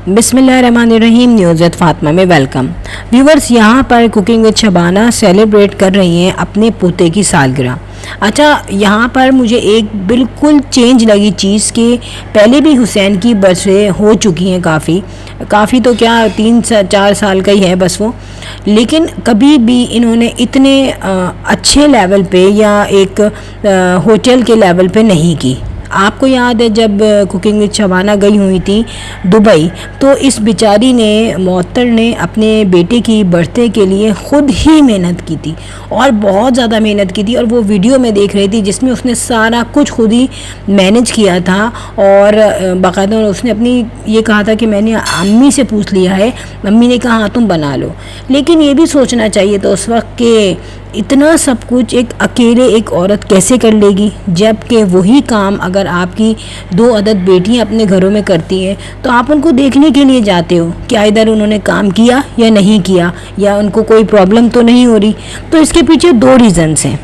बिस्मिल्लाहिर्रहमानिर्रहीम। News with Fatima में welcome. Viewers, यहाँ पर कुकिंग विद शबाना सेलिब्रेट कर रही हैं अपने पोते की सालगिरह। अच्छा, यहाँ पर मुझे एक बिल्कुल चेंज लगी चीज़ कि पहले भी हुसैन की बरसडें हो चुकी हैं, काफ़ी तो क्या 3-4 साल का ही है बस वो, लेकिन कभी भी इन्होंने इतने अच्छे लेवल पे या एक होटल के लेवल पे नहीं की। आपको याद है जब कुकिंग विद शबाना गई हुई थी दुबई, तो इस बेचारी ने मुअत्तर ने अपने बेटे की बर्थडे के लिए ख़ुद ही मेहनत की थी और बहुत ज़्यादा मेहनत की थी। और वो वीडियो में देख रही थी जिसमें उसने सारा कुछ खुद ही मैनेज किया था और बाकायदा उसने अपनी ये कहा था कि मैंने अम्मी से पूछ लिया है, अम्मी ने कहा हाँ तुम बना लो। लेकिन ये भी सोचना चाहिए तो उस वक्त कि इतना सब कुछ एक अकेले एक औरत कैसे कर लेगी, जबकि वही काम अगर आपकी 2 अदद बेटियां अपने घरों में करती हैं तो आप उनको देखने के लिए जाते हो कि इधर उन्होंने काम किया या नहीं किया, या उनको कोई प्रॉब्लम तो नहीं हो रही। तो इसके पीछे 2 रीज़न्स हैं।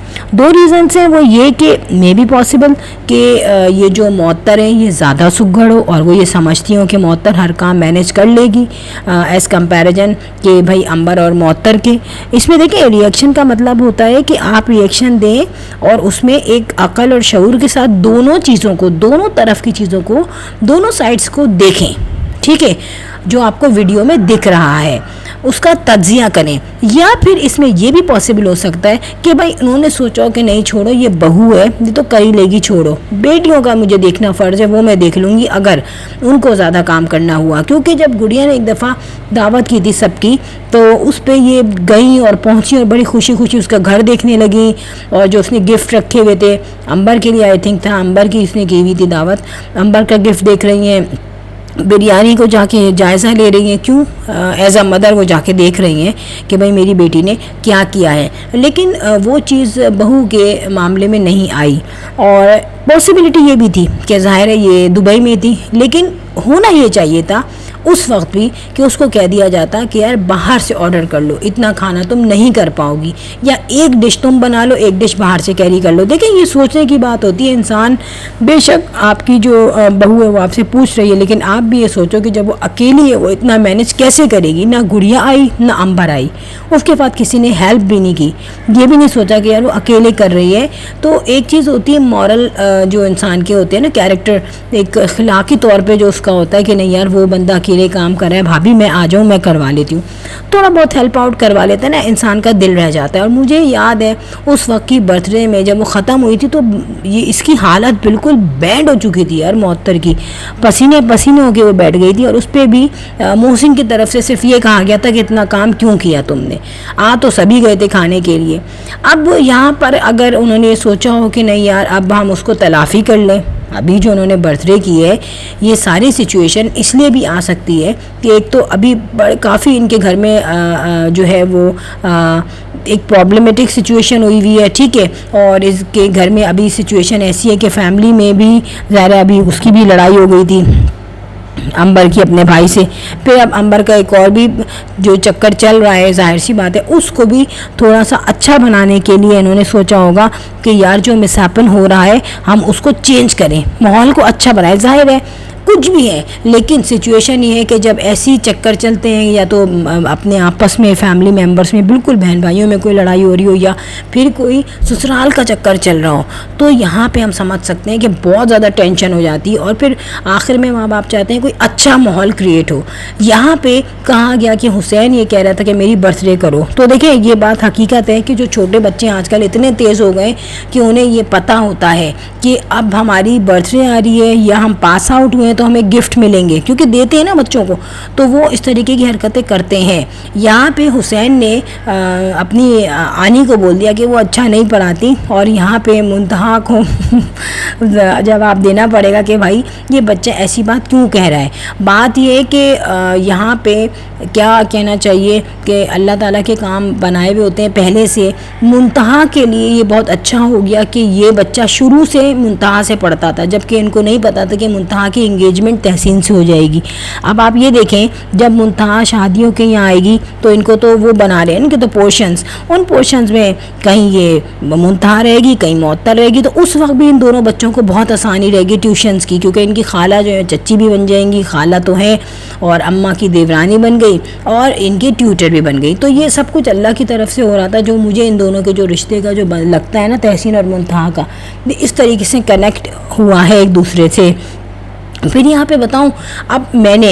वो ये कि मे बी पॉसिबल कि ये जो मुअत्तर है ये ज़्यादा सुघड़ हो और वो ये समझती हो कि मुअत्तर हर काम मैनेज कर लेगी एज़ कंपैरिजन कि भाई अंबर और मुअत्तर के। इसमें देखिए, रिएक्शन का मतलब होता है कि आप रिएक्शन दें और उसमें एक अकल और शऊर के साथ दोनों चीज़ों को, दोनों तरफ की चीज़ों को, दोनों साइड्स को देखें, ठीक है। जो आपको वीडियो में दिख रहा है उसका तज्जिया करें। या फिर इसमें यह भी पॉसिबल हो सकता है कि भाई उन्होंने सोचा कि नहीं छोड़ो, ये बहू है ये तो कर ही लेगी, छोड़ो, बेटियों का मुझे देखना फ़र्ज़ है, वो मैं देख लूँगी अगर उनको ज़्यादा काम करना हुआ। क्योंकि जब गुड़िया ने एक दफ़ा दावत की थी सबकी, तो उस पर ये गई और पहुँची और बड़ी खुशी खुशी उसका घर देखने लगी। और जो उसने गिफ्ट रखे हुए थे अंबर के लिए, आई थिंक था अंबर की इसने की हुई थी दावत, अंबर का गिफ्ट देख रही हैं, बिरयानी को जाके जायज़ा ले रही हैं। क्यों? एज़ अ मदर वो जाके देख रही हैं कि भाई मेरी बेटी ने क्या किया है। लेकिन वो चीज़ बहू के मामले में नहीं आई। और पॉसिबिलिटी ये भी थी कि ज़ाहिर है ये दुबई में थी, लेकिन होना ये चाहिए था उस वक्त भी कि उसको कह दिया जाता कि यार बाहर से ऑर्डर कर लो, इतना खाना तुम नहीं कर पाओगी, या एक डिश तुम बना लो, एक डिश बाहर से कैरी कर लो। देखिए, ये सोचने की बात होती है। इंसान, बेशक आपकी जो बहू है वो आपसे पूछ रही है, लेकिन आप भी ये सोचो कि जब वो अकेली है वो इतना मैनेज कैसे करेगी। ना गुड़िया आई ना अंबर आई, उसके बाद किसी ने हेल्प भी नहीं की, ये भी नहीं सोचा कि यार वो अकेले कर रही है। तो एक चीज़ होती है मॉरल, जो इंसान के होते हैं ना कैरेक्टर, एक अखलाकी तौर पर जो उसका होता है कि नहीं यार वो बंदा अकेले काम कर रहा है, भाभी मैं आ जाऊँ, मैं करवा लेती हूँ, थोड़ा बहुत हेल्प आउट करवा लेता है ना, इंसान का दिल रह जाता है। और मुझे याद है उस वक्त की बर्थडे में जब वो ख़त्म हुई थी तो ये इसकी हालत बिल्कुल बैंड हो चुकी थी यार, मुअत्तर की पसीने पसीने होके वो बैठ गई थी। और उस पर भी मोहसिन की तरफ से सिर्फ ये कहा गया था कि इतना काम क्यों किया तुमने, आ तो सभी गए थे खाने के लिए। अब यहाँ पर अगर उन्होंने सोचा हो कि नहीं यार अब हम उसको तलाफ़ी कर लें, अभी जो उन्होंने बर्थडे की है, ये सारी सिचुएशन इसलिए भी आ सकती है कि एक तो अभी काफ़ी इनके घर में जो है वो एक प्रॉब्लमेटिक सिचुएशन हुई हुई है, ठीक है। और इसके घर में अभी सिचुएशन ऐसी है कि फैमिली में भी ज़ाहिर अभी उसकी भी लड़ाई हो गई थी अंबर की अपने भाई से। फिर अब अंबर का एक और भी जो चक्कर चल रहा है, जाहिर सी बात है उसको भी थोड़ा सा अच्छा बनाने के लिए इन्होंने सोचा होगा कि यार जो मिसहैपन हो रहा है हम उसको चेंज करें, माहौल को अच्छा बनाएं। जाहिर है कुछ भी है, लेकिन सिचुएशन ये है कि जब ऐसी चक्कर चलते हैं या तो अपने आपस में फैमिली मेम्बर्स में बिल्कुल बहन भाइयों में कोई लड़ाई हो रही हो या फिर कोई ससुराल का चक्कर चल रहा हो, तो यहाँ पे हम समझ सकते हैं कि बहुत ज़्यादा टेंशन हो जाती है। और फिर आखिर में माँ बाप चाहते हैं कोई अच्छा माहौल क्रिएट हो। यहाँ पे कहा गया कि हुसैन ये कह रहा था कि मेरी बर्थडे करो, तो देखिए ये बात हकीकत है कि जो छोटे बच्चे आजकल इतने तेज़ हो गए कि उन्हें ये पता होता है कि अब हमारी बर्थडे आ रही है या हम पास आउट हुए तो हमें गिफ्ट मिलेंगे, क्योंकि देते हैं ना बच्चों को, तो वो इस तरीके की हरकतें करते हैं। यहाँ पे हुसैन ने अपनी आनी को बोल दिया कि वो अच्छा नहीं पढ़ाती, और यहाँ पे मुंतहा को जवाब देना पड़ेगा कि भाई ये बच्चा ऐसी बात क्यों कह रहा है। बात ये है कि यहाँ पे क्या कहना चाहिए कि अल्लाह ताला के काम बनाए हुए होते हैं पहले से। मुंतहा के लिए ये बहुत अच्छा हो गया कि ये बच्चा शुरू से मुंतहा से पढ़ता था, जबकि इनको नहीं पता था कि मुंतहा की इंगेजमेंट तहसीन से हो जाएगी। अब आप ये देखें, जब मुंतहा शादियों के यहाँ आएगी तो इनको तो वो बना रहे हैं इनके तो पोर्शंस, उन पोर्शंस में कहीं ये मुंतहा रहेगी कहीं मुअत्तर रहेगी, तो उस वक्त भी इन दोनों बच्चों को बहुत आसानी रहेगी ट्यूशन्स की, क्योंकि इनकी खाला जो है चच्ची भी बन जाएंगी, खाला तो है, और अम्मा की देवरानी बन गई और इनकी ट्यूटर भी बन गई। तो ये सब कुछ अल्लाह की तरफ से हो रहा था, जो मुझे इन दोनों के जो रिश्ते का जो लगता है ना, तहसीन और मुंतहा का, इस तरीके से कनेक्ट हुआ है एक दूसरे से। फिर यहाँ पे बताऊँ, अब मैंने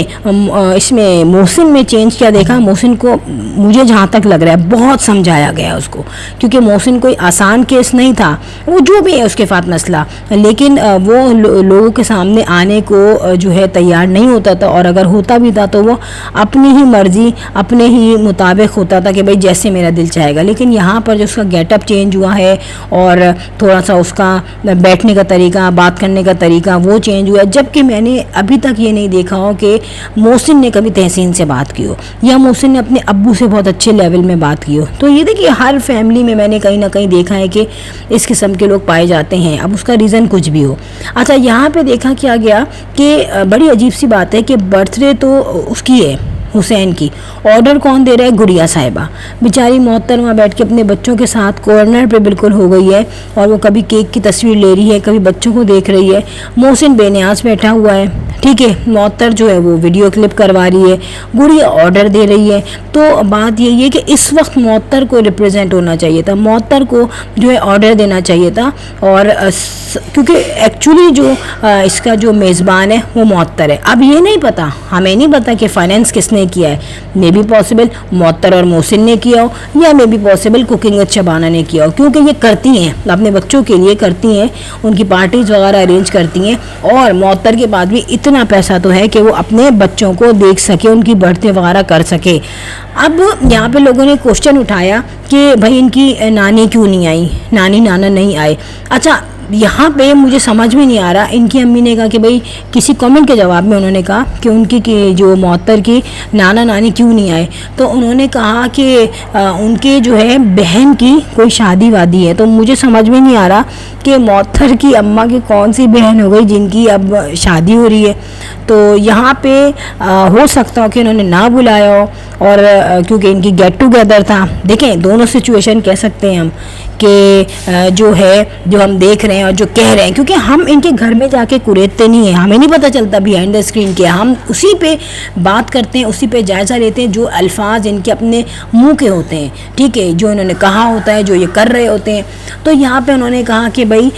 इसमें मोहसिन में चेंज क्या देखा। मोहसिन को मुझे जहाँ तक लग रहा है बहुत समझाया गया उसको, क्योंकि मोहसिन कोई आसान केस नहीं था, वो जो भी है उसके साथ मसला, लेकिन वो लोगों के सामने आने को जो है तैयार नहीं होता था, और अगर होता भी था तो वो अपनी ही मर्ज़ी अपने ही मुताबिक होता था कि भाई जैसे मेरा दिल चाहेगा। लेकिन यहाँ पर जो उसका गेटअप चेंज हुआ है और थोड़ा सा उसका बैठने का तरीका, बात करने का तरीका वो चेंज हुआ, जबकि मैंने अभी तक ये नहीं देखा हो कि मोहसिन ने कभी तहसीन से बात की हो या मोहसिन ने अपने अब्बू से बहुत अच्छे लेवल में बात की हो। तो ये देखिए, हर फैमिली में मैंने कहीं ना कहीं देखा है कि इस किस्म के लोग पाए जाते हैं, अब उसका रीज़न कुछ भी हो। अच्छा, यहाँ पे देखा क्या गया कि बड़ी अजीब सी बात है कि बर्थडे तो उसकी है, हुसैन की, ऑर्डर कौन दे रहा है? गुड़िया साहिबा। बेचारी मोहतरमा बैठ के अपने बच्चों के साथ कॉर्नर पे बिल्कुल हो गई है, और वो कभी केक की तस्वीर ले रही है, कभी बच्चों को देख रही है। मोहसिन बेनियाज बैठा हुआ है, ठीक है, मोहतर जो है वो वीडियो क्लिप करवा रही है, गुड़िया ऑर्डर दे रही है। तो बात यही है कि इस वक्त मोहतर को रिप्रेजेंट होना चाहिए था, मोहतर को जो है ऑर्डर देना चाहिए था, और क्योंकि एक्चुअली जो इसका जो मेज़बान है वो मोहतर है। अब ये नहीं पता, हमें नहीं पता कि फाइनेंस किसने किया है, मे बी पॉसिबल मोहतर और मोहसिन ने किया हो, या may be possible cooking with Shabana ने किया हो, क्योंकि ये करती हैं अपने बच्चों के लिए, करती हैं उनकी पार्टीज वगैरह अरेंज करती हैं, और मोहतर के बाद भी इतना पैसा तो है कि वो अपने बच्चों को देख सके, उनकी बर्थडे वगैरह कर सके। अब यहाँ पे लोगों ने क्वेश्चन उठाया कि भाई इनकी नानी क्यों नहीं आई, नानी नाना नहीं आए। अच्छा, यहाँ पे मुझे समझ में नहीं आ रहा, इनकी अम्मी ने कहा कि भाई, किसी कमेंट के जवाब में उन्होंने कहा कि उनकी जो मोहतर की नाना नानी क्यों नहीं आए, तो उन्होंने कहा कि उनके जो है बहन की कोई शादी वादी है। तो मुझे समझ में नहीं आ रहा कि मोहतर की अम्मा की कौन सी बहन हो गई जिनकी अब शादी हो रही है। तो यहाँ पे हो सकता हो कि उन्होंने ना बुलाया हो, और क्योंकि इनकी गेट टुगेदर था। देखें, दोनों सिचुएशन कह सकते हैं हम कि जो है, जो हम देख रहे हैं और जो कह रहे हैं, क्योंकि हम इनके घर में जाके कुरेदते नहीं हैं, हमें नहीं पता चलता बिहाइंड द स्क्रीन क्या, हम उसी पे बात करते हैं, उसी पे जायज़ा लेते हैं जो अल्फाज इनके अपने मुंह के होते हैं, ठीक है, जो इन्होंने कहा होता है, जो ये कर रहे होते हैं। तो यहाँ पे उन्होंने कहा कि भाई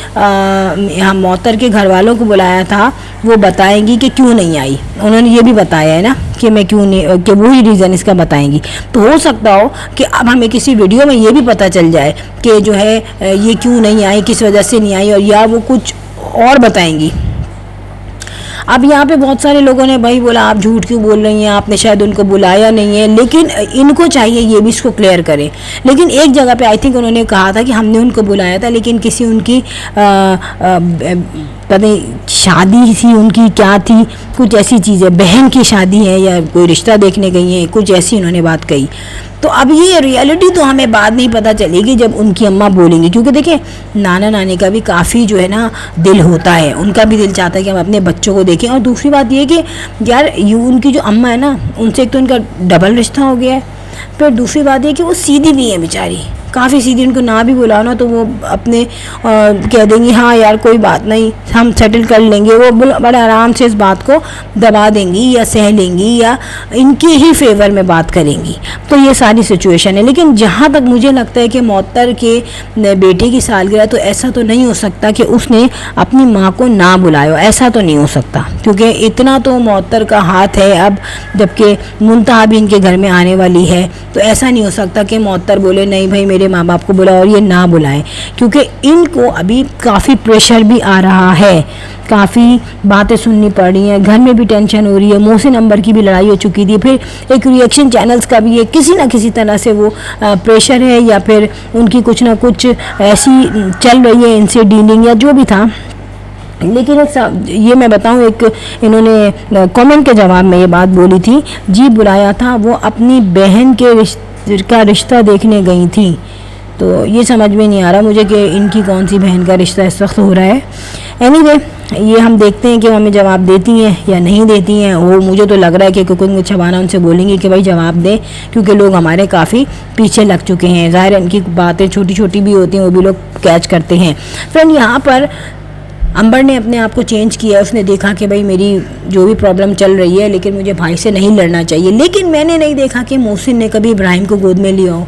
यहाँ मोहतर के घर वालों को बुलाया था, वो बताएंगी कि क्यों नहीं आई। उन्होंने ये भी बताया है ना कि मैं क्यों नहीं, कि वही रीज़न इसका बताएंगी। तो हो सकता हो कि अब हमें किसी वीडियो में ये भी पता चल जाए कि जो है ये क्यों नहीं आई, किस वजह से नहीं आई, और या वो कुछ और बताएंगी। अब यहाँ पे बहुत सारे लोगों ने भाई बोला आप झूठ क्यों बोल रही हैं, आपने शायद उनको बुलाया नहीं है, लेकिन इनको चाहिए ये भी इसको क्लियर करें। लेकिन एक जगह पे आई थिंक उन्होंने कहा था कि हमने उनको बुलाया था, लेकिन किसी उनकी पता नहीं शादी थी उनकी, क्या थी, कुछ ऐसी चीज़ है, बहन की शादी है या कोई रिश्ता देखने गई है, कुछ ऐसी उन्होंने बात कही। तो अब ये रियलिटी तो हमें बाद नहीं पता चलेगी जब उनकी अम्मा बोलेंगी, क्योंकि देखिए नाना नानी का भी काफ़ी जो है ना दिल होता है, उनका भी दिल चाहता है कि हम अपने बच्चों को देखें। और दूसरी बात ये कि यार उनकी जो अम्मा है ना, उनसे एक तो उनका डबल रिश्ता हो गया है, फिर दूसरी बात ये कि वो सीधी भी है बेचारी, काफ़ी सीधी, उनको ना भी बुलाओ ना तो वो अपने कह देंगी हाँ यार कोई बात नहीं हम सेटल कर लेंगे, वो बड़े आराम से इस बात को दबा देंगी या सह लेंगी या इनके ही फेवर में बात करेंगी। तो ये सारी सिचुएशन है। लेकिन जहाँ तक मुझे लगता है कि मोहतर के बेटे की सालगिरह, तो ऐसा तो नहीं हो सकता कि उसने अपनी माँ को ना बुलाया, ऐसा तो नहीं हो सकता, क्योंकि इतना तो मोहतर का हाथ है अब, जबकि मुंतहा भी इनके घर में आने वाली है। तो ऐसा नहीं हो सकता कि मोहतर बोले नहीं भाई मेरे माँ बाप को बुलाओ और ये ना बुलाएं, क्योंकि इनको अभी काफ़ी प्रेशर भी आ रहा है, काफ़ी बातें सुननी पड़ रही हैं, घर में भी टेंशन हो रही है, मोहसिन अंबर की भी लड़ाई हो चुकी थी, फिर एक रिएक्शन चैनल्स का भी है, किसी ना किसी तरह से वो प्रेशर है या फिर उनकी कुछ ना कुछ ऐसी चल रही है इनसे डीलिंग या जो भी था। लेकिन ये मैं बताऊं, एक इन्होंने कमेंट के जवाब में ये बात बोली थी, जी बुलाया था, वो अपनी बहन के रिश्ता देखने गई थी। तो ये समझ में नहीं आ रहा मुझे कि इनकी कौन सी बहन का रिश्ता इस वक्त हो रहा है। एनीवे, ये हम देखते हैं कि हमें जवाब देती हैं या नहीं देती हैं। वो मुझे तो लग रहा है कि कुकिंग विद शबाना उनसे बोलेंगे कि भाई जवाब दें, क्योंकि लोग हमारे काफ़ी पीछे लग चुके हैं। ज़ाहिर है इनकी बातें छोटी छोटी भी होती हैं, वो भी लोग कैच करते हैं। फ्रेंड, यहाँ पर अंबर ने अपने आप को चेंज किया, उसने देखा कि भाई मेरी जो भी प्रॉब्लम चल रही है लेकिन मुझे भाई से नहीं लड़ना चाहिए। लेकिन मैंने नहीं देखा कि मोहसिन ने कभी इब्राहिम को गोद में लिया हो।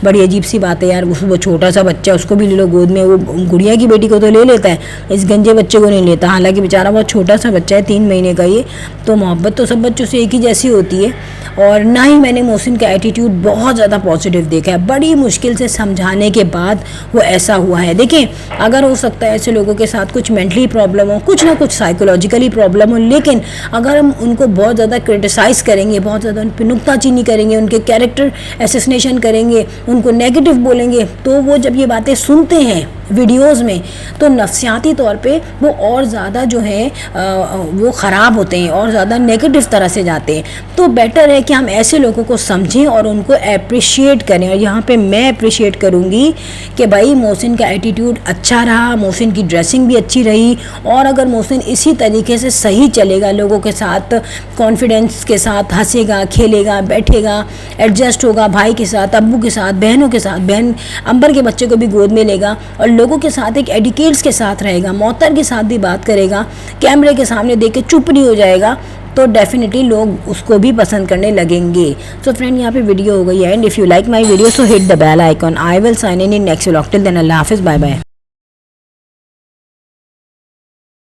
बड़ी अजीब सी बात है यार, वो छोटा सा बच्चा, उसको भी ले लो गोद में। वो गुड़िया की बेटी को तो ले लेता है, इस गंजे बच्चे को नहीं लेता। हालांकि बेचारा बहुत छोटा सा बच्चा है, 3 महीने का ये। तो मोहब्बत तो सब बच्चों से एक ही जैसी होती है। और ना ही मैंने मोहसिन का एटीट्यूड बहुत ज़्यादा पॉजिटिव देखा है। बड़ी मुश्किल से समझाने के बाद वो ऐसा हुआ है। देखें, अगर हो सकता है ऐसे लोगों के साथ कुछ मेंटली प्रॉब्लम हो, कुछ ना कुछ साइकोलॉजिकली प्रॉब्लम हो, लेकिन अगर हम उनको बहुत ज़्यादा क्रिटिसाइज़ करेंगे, बहुत ज़्यादा उन पर नुक्ताचीनी करेंगे, उनके कैरेक्टर असैसिनेशन करेंगे, उनको नेगेटिव बोलेंगे, तो वो जब ये बातें सुनते हैं वीडियोस में तो नफ्सियाती तौर पे वो और ज़्यादा जो है वो ख़राब होते हैं और ज़्यादा नेगेटिव तरह से जाते हैं। तो बेटर है कि हम ऐसे लोगों को समझें और उनको अप्रिशिएट करें। और यहाँ पे मैं अप्रिशिएट करूँगी कि भाई मोहसिन का एटीट्यूड अच्छा रहा, मोहसिन की ड्रेसिंग भी अच्छी रही। और अगर मोहसिन इसी तरीके से सही चलेगा, लोगों के साथ कॉन्फिडेंस के साथ हंसेगा, खेलेगा, बैठेगा, एडजस्ट होगा, भाई के साथ, अब्बू के साथ, बहनों के साथ, बहन अंबर के बच्चे को भी गोद में लेगा और लोगों के साथ एक एडिकेट्स के साथ रहेगा, मोहतर के साथ भी बात करेगा, कैमरे के सामने देख के चुप नहीं हो जाएगा, तो डेफिनेटली लोग उसको भी पसंद करने लगेंगे। सो फ्रेंड, यहाँ पे वीडियो हो गई है and if you like my video so hit the bell icon. I will sign in next vlog. Till then अल्लाह हाफिज़, बाय बाय।